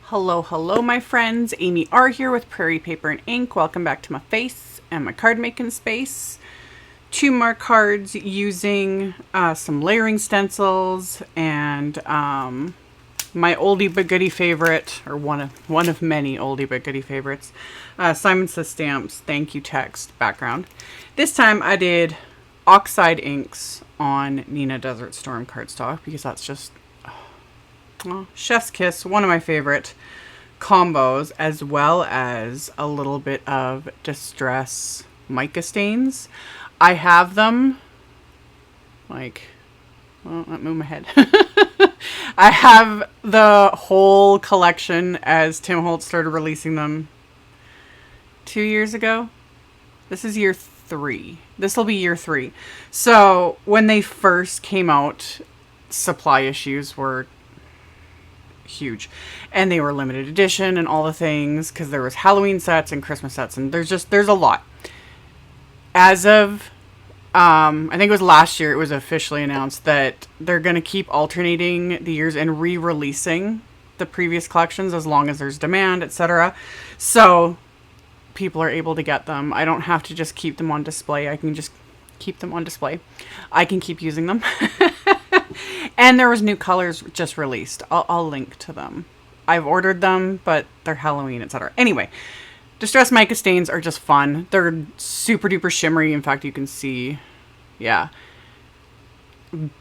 Hello, hello, my friends. AmyR here with Prairie Paper and Ink. Welcome back to my face and my card making space. 2 more cards using some layering stencils and my oldie but goodie favorite, or one of many oldie but goodie favorites, Simon Says Stamps thank you text background. This time I did Oxide inks on Neenah Desert Storm cardstock because that's just chef's kiss, one of my favorite combos, as well as a little bit of distress mica stains. I have them like, well, let me move my head. I have the whole collection as Tim Holtz started releasing them 2 years ago. This is year 3. This will be year 3. So when they first came out, supply issues were huge, and they were limited edition and all the things because there was Halloween sets and Christmas sets, and there's a lot. As of I think it was last year, it was officially announced that they're going to keep alternating the years and re-releasing the previous collections as long as there's demand, etc. So people are able to get them. I don't have to just keep them on display. I can just keep them on display. I can keep using them. And there was new colors just released. I'll link to them. I've ordered them, but they're Halloween, etc. Anyway, distress mica stains are just fun. They're super duper shimmery. In fact, you can see, yeah,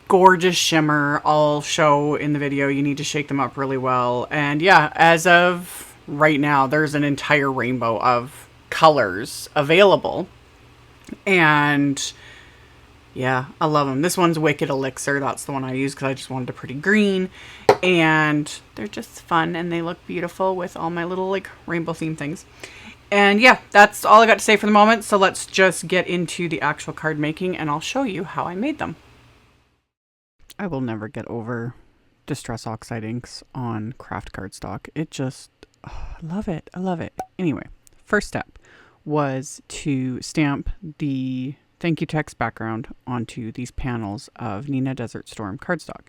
gorgeous shimmer. I'll show in the video. You need to shake them up really well. And yeah, as of right now, there's an entire rainbow of colors available. And yeah, I love them. This one's Wicked Elixir. That's the one I use because I just wanted a pretty green. And they're just fun and they look beautiful with all my little like rainbow theme things. And yeah, that's all I got to say for the moment. So let's just get into the actual card making and I'll show you how I made them. I will never get over Distress Oxide inks on Kraft cardstock. It just, I love it. I love it. Anyway, first step was to stamp the thank you text background onto these panels of Neenah Desert Storm cardstock.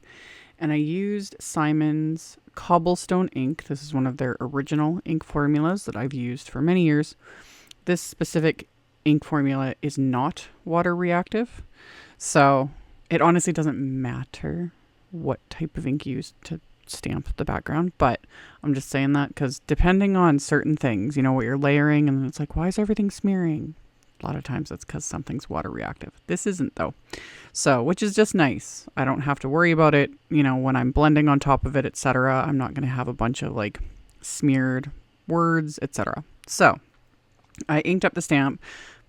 And I used Simon's Cobblestone ink. This is one of their original ink formulas that I've used for many years. This specific ink formula is not water reactive, so it honestly doesn't matter what type of ink you use to stamp the background, but I'm just saying that because depending on certain things, you know, what you're layering, and it's like, why is everything smearing? A lot of times it's because something's water reactive. This isn't though. So, which is just nice. I don't have to worry about it, you know, when I'm blending on top of it, etc. I'm not going to have a bunch of like smeared words, etc. So, I inked up the stamp,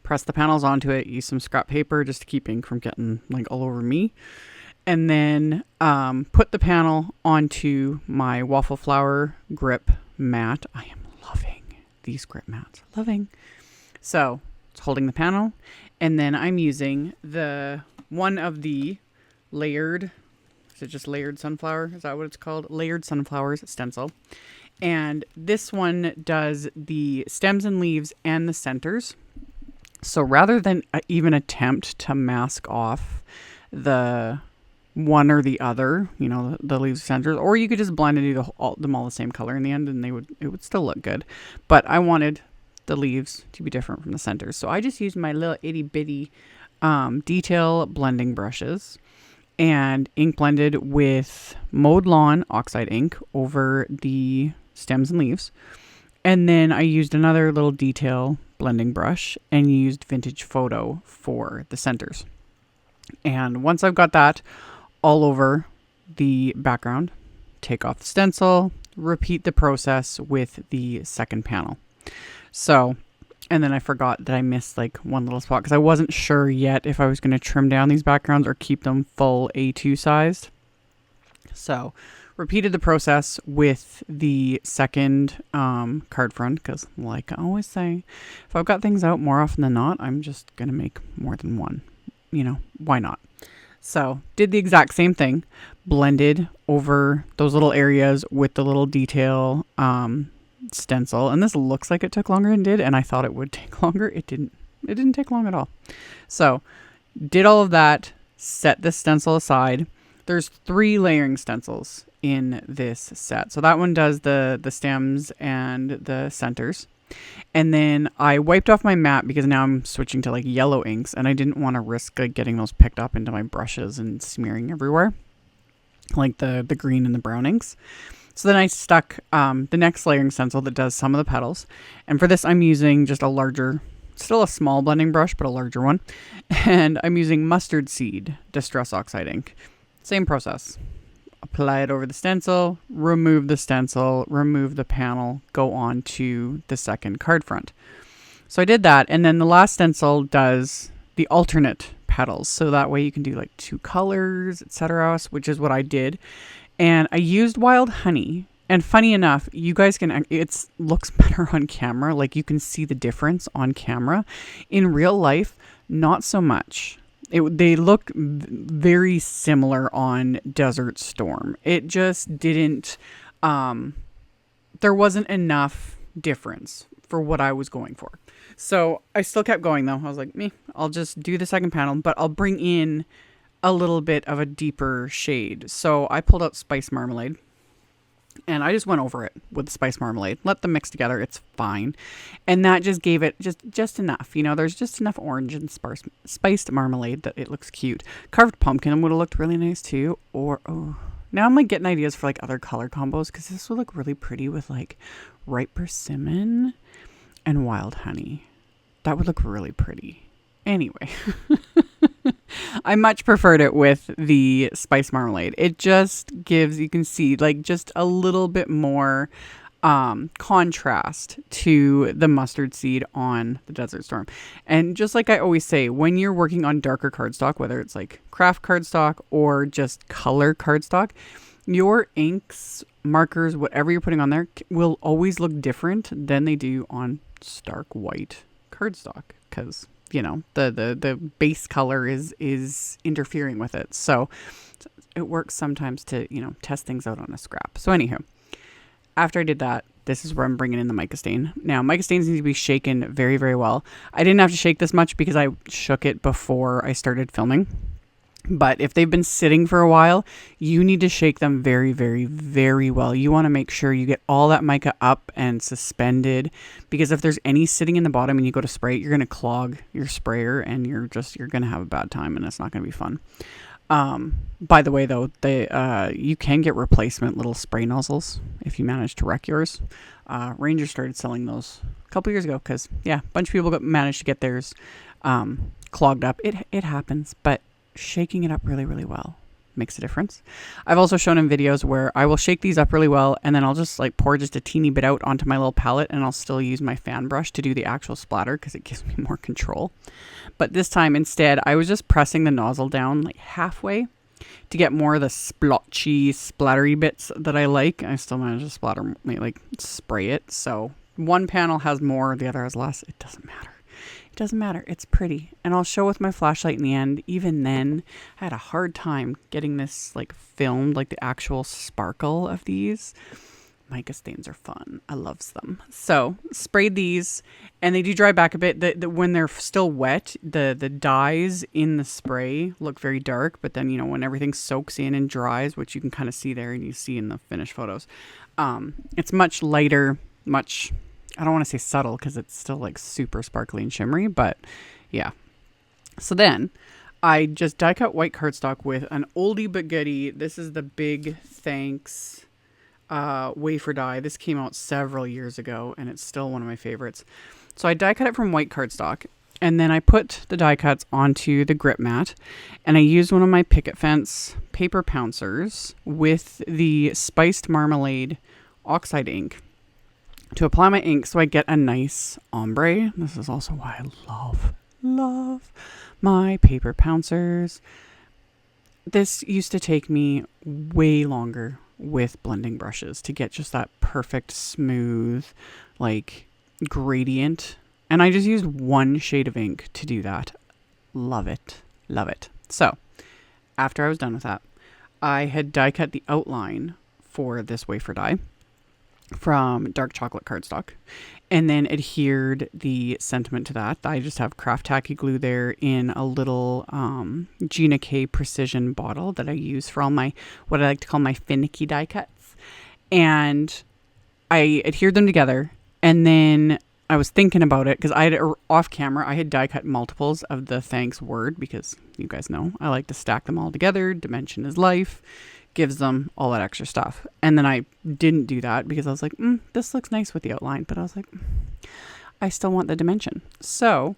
pressed the panels onto it, used some scrap paper just to keep ink from getting like all over me. And then put the panel onto my Waffle Flower grip mat. I am loving these grip mats. Loving. So, holding the panel, and then I'm using the one of the layered, is it just layered sunflower? Is that what it's called? Layered sunflowers stencil. And this one does the stems and leaves and the centers. So rather than even attempt to mask off the one or the other, you know, the leaves centers, or you could just blend and do them all the same color in the end, and it would still look good. But I wanted the leaves to be different from the centers. So I just used my little itty bitty detail blending brushes and ink blended with Mowed Lawn Oxide ink over the stems and leaves. And then I used another little detail blending brush and used Vintage Photo for the centers. And once I've got that all over the background, take off the stencil, repeat the process with the second panel. So, and then I forgot that I missed like one little spot because I wasn't sure yet if I was going to trim down these backgrounds or keep them full A2 sized. So, repeated the process with the second card front because, like I always say, if I've got things out more often than not, I'm just going to make more than one. You know, why not? So, did the exact same thing, blended over those little areas with the little detail stencil, and this looks like it took longer than it did, and I thought it would take longer. It didn't take long at all. So did all of that, set the stencil aside. There's 3 layering stencils in this set. So that one does the stems and the centers. And then I wiped off my matte because now I'm switching to like yellow inks, and I didn't want to risk like getting those picked up into my brushes and smearing everywhere, like the green and the brown inks. So then I stuck the next layering stencil that does some of the petals. And for this, I'm using just a larger, still a small blending brush, but a larger one. And I'm using Mustard Seed Distress Oxide ink. Same process. Apply it over the stencil, remove the stencil, remove the panel, go on to the second card front. So I did that. And then the last stencil does the alternate petals. So that way you can do like 2 colors, etc., which is what I did. And I used Wild Honey. And funny enough, you guys can, it looks better on camera. Like you can see the difference on camera. In real life, not so much. They look very similar on Desert Storm. It just didn't, there wasn't enough difference for what I was going for. So I still kept going though. I was like, I'll just do the second panel, but I'll bring in a little bit of a deeper shade. So I pulled out Spice Marmalade. And I just went over it with the Spice Marmalade. Let them mix together. It's fine. And that just gave it just enough. You know, there's just enough orange and spiced marmalade that it looks cute. Carved pumpkin would have looked really nice too. Or, oh, now I'm like getting ideas for like other color combos, because this would look really pretty with like ripe persimmon and wild honey. That would look really pretty. Anyway. I much preferred it with the spice marmalade. It just gives, you can see like just a little bit more contrast to the mustard seed on the Desert Storm. And just like I always say, when you're working on darker cardstock, whether it's like Kraft cardstock or just color cardstock, your inks, markers, whatever you're putting on there will always look different than they do on stark white cardstock, because you know, the base color is interfering with it. So it works sometimes to, you know, test things out on a scrap. So anywho, after I did that, this is where I'm bringing in the mica stain. Now, mica stains need to be shaken very, very well. I didn't have to shake this much because I shook it before I started filming. But if they've been sitting for a while, you need to shake them very, very, very well. You want to make sure you get all that mica up and suspended, because if there's any sitting in the bottom and you go to spray it, you're going to clog your sprayer and you're going to have a bad time, and it's not going to be fun. By the way, though, you can get replacement little spray nozzles if you manage to wreck yours. Ranger started selling those a couple years ago because, yeah, a bunch of people managed to get theirs clogged up. It happens, but shaking it up really, really well makes a difference. I've also shown in videos where I will shake these up really well, and then I'll just like pour just a teeny bit out onto my little palette, and I'll still use my fan brush to do the actual splatter because it gives me more control. But this time instead, I was just pressing the nozzle down like halfway to get more of the splotchy, splattery bits that I like. I still managed to splatter, like spray it. So one panel has more, the other has less. It doesn't matter. Doesn't matter. It's pretty. And I'll show with my flashlight in the end. Even then, I had a hard time getting this like filmed, like the actual sparkle of these. Mica stains are fun. I loves them. So sprayed these, and they do dry back a bit. When they're still wet, the dyes in the spray look very dark, but then, you know, when everything soaks in and dries, which you can kind of see there and you see in the finished photos, it's much lighter, much, I don't want to say subtle because it's still like super sparkly and shimmery, but yeah. So then I just die cut white cardstock with an oldie but goodie. This is the Big Thanks wafer die. This came out several years ago and it's still one of my favorites. So I die cut it from white cardstock, and then I put the die cuts onto the grip mat, and I used one of my picket fence paper pouncers with the spiced marmalade oxide ink to apply my ink so I get a nice ombre. This is also why I love my paper pouncers. This used to take me way longer with blending brushes to get just that perfect smooth like gradient, and I just used one shade of ink to do that. Love it. So after I was done with that, I had die cut the outline for this wafer die. from dark chocolate cardstock, and then adhered the sentiment to that. I just have Kraft tacky glue there in a little Gina K precision bottle that I use for all my, what I like to call my finicky die cuts. And I adhered them together, and then I was thinking about it because I had off camera, I had die cut multiples of the thanks word, because you guys know I like to stack them all together. Dimension is life, gives them all that extra stuff. And then I didn't do that because I was like, this looks nice with the outline, but I was like, I still want the dimension. So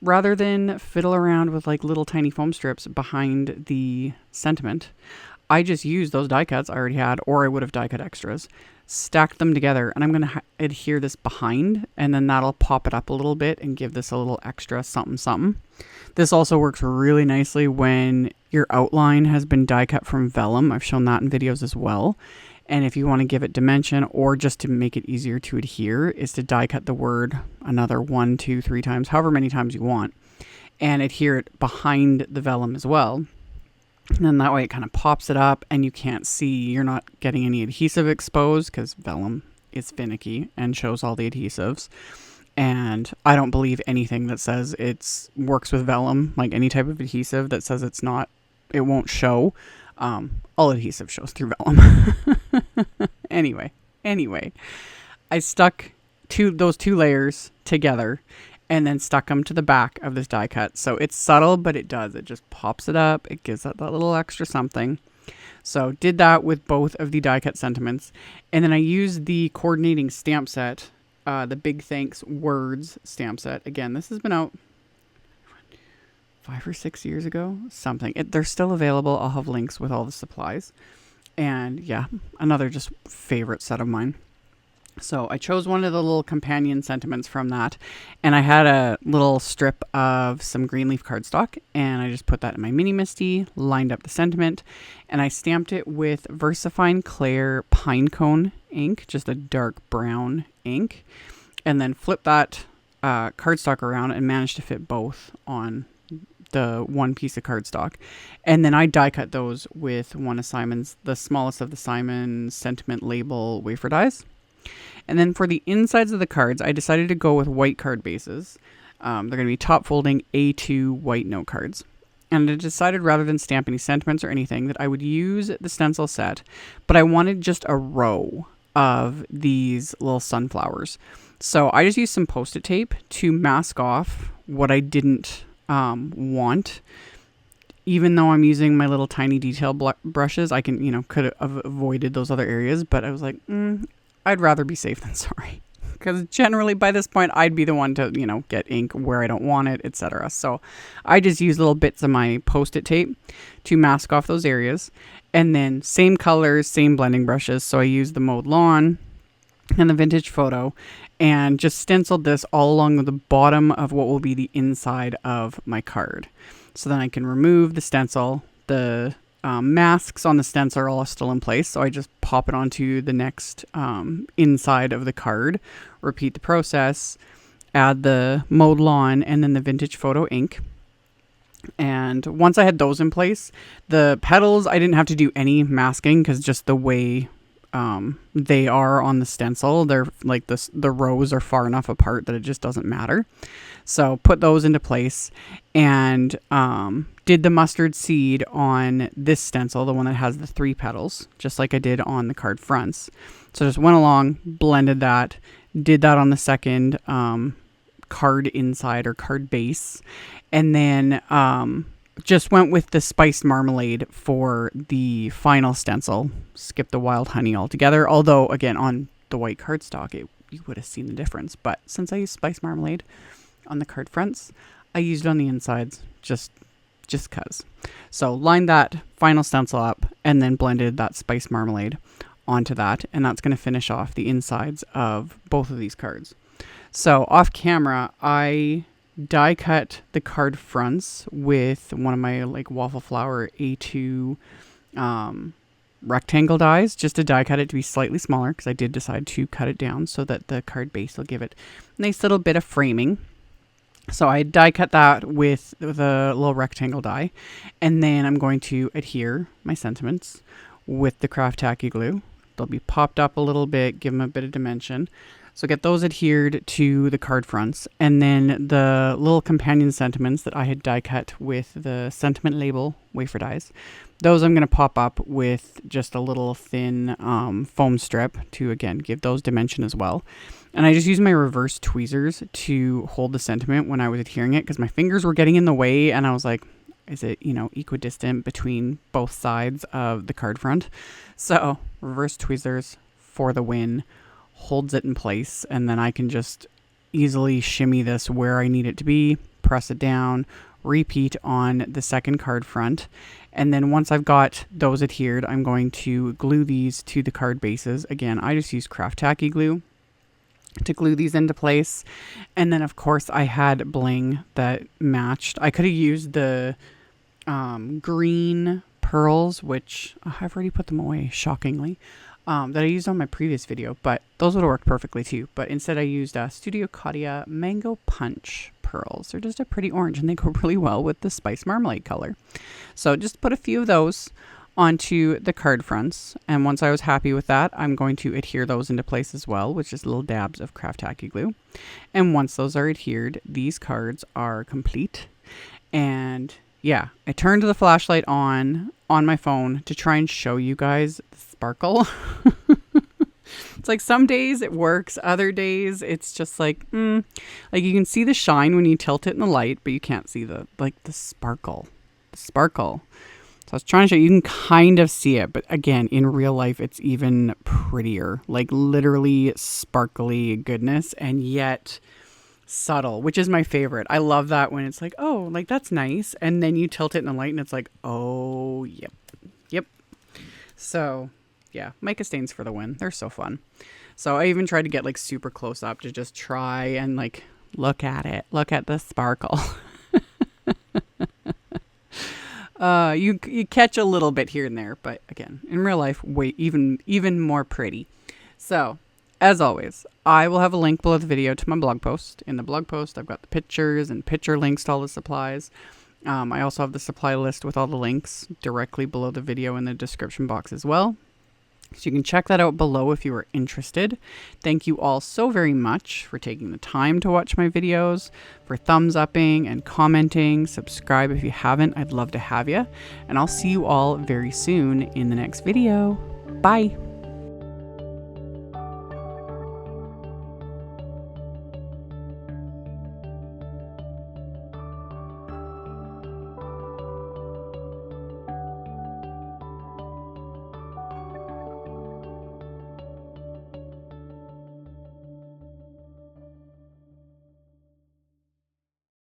rather than fiddle around with like little tiny foam strips behind the sentiment, I just used those die cuts I already had, or I would have die cut extras, stacked them together, and I'm going to adhere this behind, and then that'll pop it up a little bit and give this a little extra something something. This also works really nicely when your outline has been die cut from vellum. I've shown that in videos as well. And if you want to give it dimension, or just to make it easier to adhere, is to die cut the word another 1, 2, 3 times, however many times you want, and adhere it behind the vellum as well. And then that way it kind of pops it up and you can't see, you're not getting any adhesive exposed because vellum is finicky and shows all the adhesives. And I don't believe anything that says it's works with vellum, like any type of adhesive that says it's not, it won't show. All adhesive shows through vellum. Anyway, I stuck those two layers together and then stuck them to the back of this die cut. So it's subtle, but it does. It just pops it up. It gives that little extra something. So did that with both of the die cut sentiments. And then I used the coordinating stamp set, the Big Thanks Words stamp set. Again, this has been out 5 or 6 years ago, something. They're still available. I'll have links with all the supplies. And yeah, another just favorite set of mine. So I chose one of the little companion sentiments from that, and I had a little strip of some green leaf cardstock, and I just put that in my mini Misty, lined up the sentiment, and I stamped it with VersaFine Clair Pinecone ink, just a dark brown ink, and then flipped that cardstock around and managed to fit both on the one piece of cardstock. And then I die cut those with one of Simon's, the smallest of the Simon sentiment label wafer dies. And then for the insides of the cards, I decided to go with white card bases. They're going to be top folding A2 white note cards. And I decided rather than stamp any sentiments or anything that I would use the stencil set, but I wanted just a row of these little sunflowers. So I just used some Post-it tape to mask off what I didn't want. Even though I'm using my little tiny detail brushes, I can, could have avoided those other areas, but I was like, I'd rather be safe than sorry, because generally by this point I'd be the one to, get ink where I don't want it, etc. So I just use little bits of my Post-it tape to mask off those areas, and then same colors, same blending brushes. So I used the MOWED Lawn and the Vintage Photo, and just stenciled this all along the bottom of what will be the inside of my card. So then I can remove the stencil. The masks on the stencil are all still in place, so I just pop it onto the next inside of the card, repeat the process, add the MOWED Lawn and then the Vintage Photo ink. And once I had those in place, the petals, I didn't have to do any masking because just the way they are on the stencil, they're like the rows are far enough apart that it just doesn't matter. So put those into place and did the mustard seed on this stencil, the one that has the 3 petals, just like I did on the card fronts. So just went along, blended that, did that on the second card inside or card base, and then just went with the spiced marmalade for the final stencil. Skipped the wild honey altogether, although again on the white cardstock you would have seen the difference, but since I used spiced marmalade on the card fronts, I used it on the insides just cuz. So lined that final stencil up and then blended that spiced marmalade onto that, and that's going to finish off the insides of both of these cards. So off camera, I die cut the card fronts with one of my Waffle Flower A2 rectangle dies, just to die cut it to be slightly smaller, because I did decide to cut it down so that the card base will give it a nice little bit of framing. So I die cut that with a little rectangle die, and then I'm going to adhere my sentiments with the Kraft tacky glue They'll be popped up a little bit, give them a bit of dimension. So get those adhered to the card fronts, and then the little companion sentiments that I had die cut with the sentiment label wafer dies, those I'm going to pop up with just a little thin foam strip to, again, give those dimension as well. And I just use my reverse tweezers to hold the sentiment when I was adhering it, because my fingers were getting in the way, and I was like, is it, you know, equidistant between both sides of the card front? So reverse tweezers for the win, holds it in place, and then I can just easily shimmy this where I need it to be, press it down, repeat on the second card front, and then once I've got those adhered, I'm going to glue these to the card bases. Again, I just use Kraft tacky glue to glue these into place. And then of course I had bling that matched. I could have used the green pearls, which I've already put them away, shockingly, that I used on my previous video, but those would have worked perfectly too. But instead I used Studio Claudia Mango Punch pearls. They're just a pretty orange, and they go really well with the spice marmalade color. So just put a few of those onto the card fronts, and once I was happy with that, I'm going to adhere those into place as well with just little dabs of Kraft tacky glue. And once those are adhered, these cards are complete. And yeah, I turned the flashlight on my phone to try and show you guys the sparkle. It's like some days it works, other days it's just like, like you can see the shine when you tilt it in the light, but you can't see the sparkle. The sparkle. So I was trying to show you, you can kind of see it, but again, in real life, it's even prettier, like literally sparkly goodness, and yet subtle, which is my favorite. I love that when it's like, oh, like that's nice. And then you tilt it in the light and it's like, oh, yep. So yeah, mica stains for the win. They're so fun. So I even tried to get like super close up to just try and like, look at it. Look at the sparkle. You catch a little bit here and there, but again, in real life, even more pretty. So as always, I will have a link below the video to my blog post. In the blog post, I've got the pictures and picture links to all the supplies. I also have the supply list with all the links directly below the video in the description box as well. So you can check that out below if you are interested. Thank you all so very much for taking the time to watch my videos, for thumbs upping and commenting. Subscribe if you haven't. I'd love to have you. And I'll see you all very soon in the next video. Bye.